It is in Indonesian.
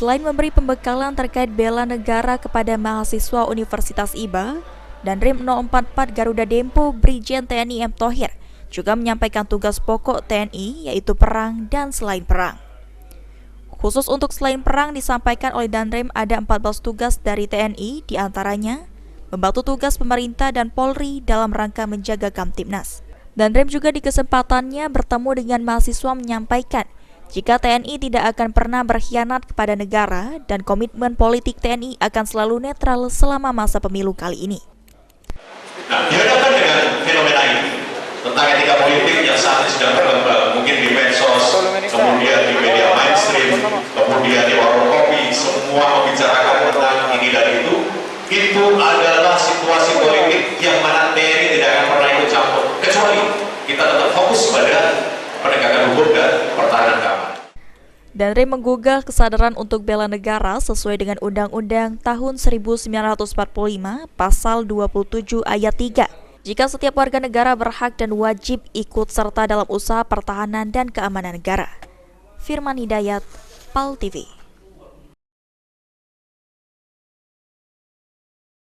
Selain memberi pembekalan terkait bela negara kepada mahasiswa Universitas IBA, Danrim 044 Garuda Dempo Brigjen TNI M. Thohir juga menyampaikan tugas pokok TNI yaitu perang dan selain perang. Khusus untuk selain perang disampaikan oleh Danrim ada 14 tugas dari TNI, diantaranya membantu tugas pemerintah dan Polri dalam rangka menjaga Kamtibnas. Danrim juga di kesempatannya bertemu dengan mahasiswa menyampaikan jika TNI tidak akan pernah berkhianat kepada negara dan komitmen politik TNI akan selalu netral selama masa pemilu kali ini. Nah, dihadapkan dengan fenomena ini tentang etika politik yang saat ini sedang berkembang, mungkin di medsos, kemudian di media mainstream, kemudian di warung kopi, semua membicarakan tentang ini dan itu adalah situasi politik yang mana TNI tidak akan pernah ikut campur, kecuali kita tetap fokus pada penegakan hukum dan pertahanan keamanan. Danrim menggugah kesadaran untuk bela negara sesuai dengan Undang-Undang tahun 1945 Pasal 27 Ayat 3. Jika setiap warga negara berhak dan wajib ikut serta dalam usaha pertahanan dan keamanan negara. Firman Hidayat, PAL TV.